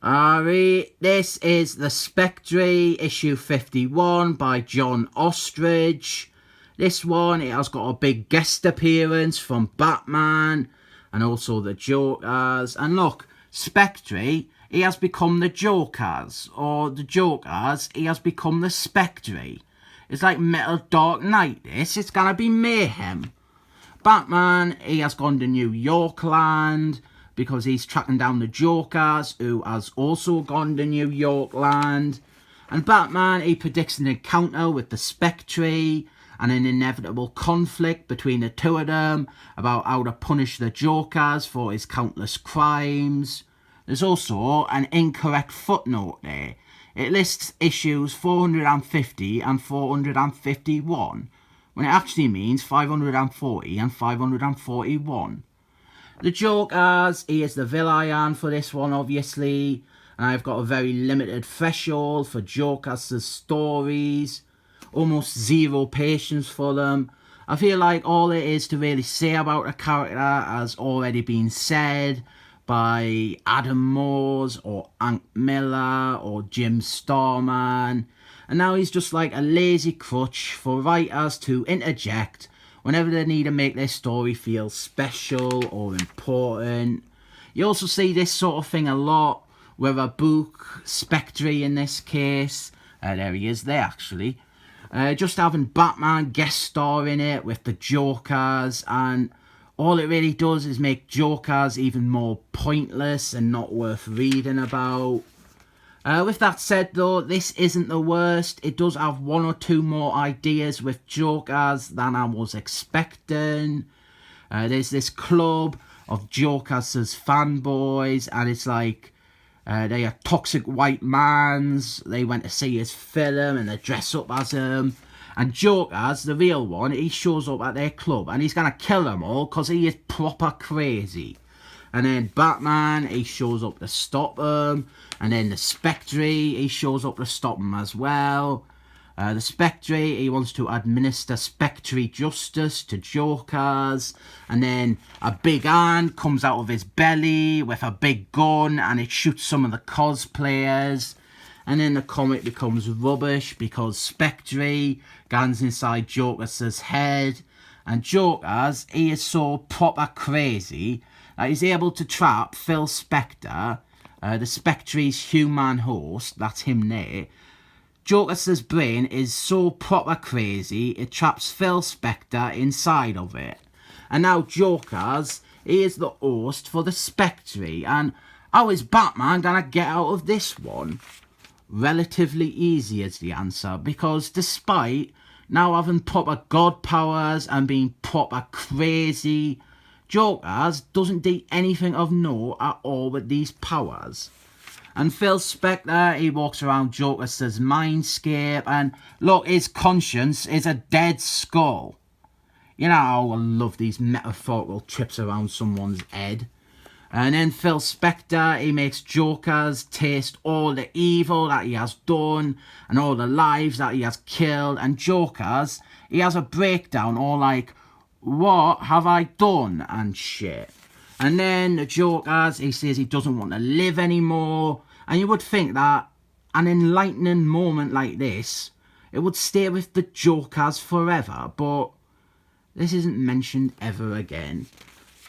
This is the Spectre issue 51 by John Ostrander. This one, it has got a big guest appearance from Batman and also the Jokers. And look, Spectre, he has become the Jokers, or the Jokers, he has become the Spectre. It's like Metal Dark Knight, this. It's gonna be mayhem. Batman, he has gone to New York land because he's tracking down the Jokers, who has also gone to New York land. And Batman, he predicts an encounter with the Spectre and an inevitable conflict between the two of them about how to punish the Jokers for his countless crimes. There's also an incorrect footnote there. It lists issues 450 and 451, when it actually means 540 and 541. The Jokers, he is the villain for this one, obviously. And I've got a very limited threshold for Jokers' stories. Almost zero patience for them. I feel like all there is to really say about a character has already been said by Adam Moores or Hank Miller or Jim Starman. And now he's just like a lazy crutch for writers to interject whenever they need to make their story feel special or important. You also see this sort of thing a lot with a book, Spectre in this case. There he is there actually. Just having Batman guest star in it with the Jokers, and all it really does is make Jokers even more pointless and not worth reading about. With that said though, this isn't the worst. It does have one or two more ideas with Jokers than I was expecting. There's this club of Jokers' fanboys, and it's like they are toxic white mans. They went to see his film and they dress up as him. And Jokers, the real one, he shows up at their club and he's gonna kill them all because he is proper crazy. And then Batman, he shows up to stop him. And then the Spectre, he shows up to stop him as well. The Spectre, he wants to administer Spectre justice to Jokers. And then a big hand comes out of his belly with a big gun and it shoots some of the cosplayers. And then the comic becomes rubbish because Spectre gets inside Jokers' head. And Jokers, he is so proper crazy that he's able to trap Phil Spectre, the Spectre's human host, that's him there. Jokers' brain is so proper crazy, it traps Phil Spectre inside of it. And now Jokers, he is the host for the Spectre. And how is Batman gonna get out of this one? Relatively easy is the answer, because despite now having proper god powers and being proper crazy, Jokers doesn't do anything of note at all with these powers. And Phil Spectre, he walks around Jokers' mindscape, and look, his conscience is a dead skull. You know how I love these metaphorical trips around someone's head. And then Phil Spectre, he makes Jokers taste all the evil that he has done and all the lives that he has killed. And Jokers, he has a breakdown all like, what have I done and shit. And then the Jokers, he says he doesn't want to live anymore. And you would think that an enlightening moment like this, it would stay with the Jokers forever. But this isn't mentioned ever again.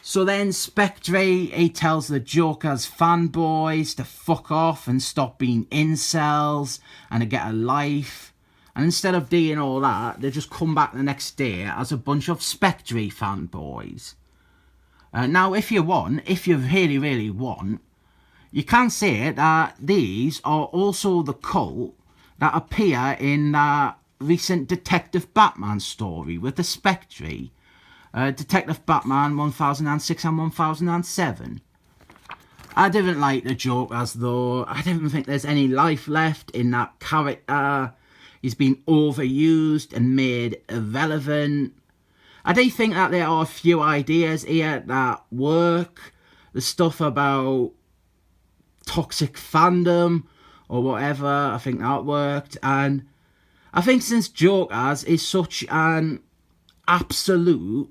So then Spectre, he tells the Joker's fanboys to fuck off and stop being incels and to get a life. And instead of doing all that, they just come back the next day as a bunch of Spectre fanboys. Now, if you really, really want, you can say that these are also the cult that appear in that recent Detective Batman story with the Spectre. Detective Batman 1006 and 1007. I didn't like the Jokers though. I didn't think there's any life left in that character. He's been overused and made irrelevant. I do think that there are a few ideas here that work. The stuff about toxic fandom or whatever, I think that worked. And I think since Jokers is such an absolute,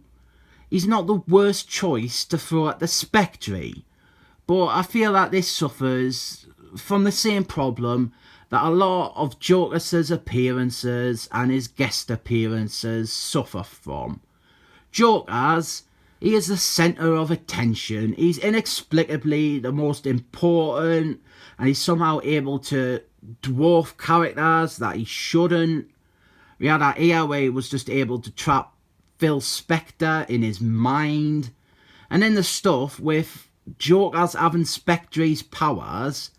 he's not the worst choice to throw at the Spectre. But I feel that this suffers from the same problem that a lot of Joker's appearances and his guest appearances suffer from. Joker's, he is the centre of attention. He's inexplicably the most important, and he's somehow able to dwarf characters that he shouldn't. We had that here where he was just able to trap Phil Spectre in his mind. And then the stuff with Joker's having Spectre's powers,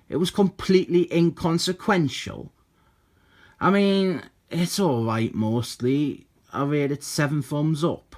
it was completely inconsequential. I mean, it's alright mostly. I rate it 7 thumbs up.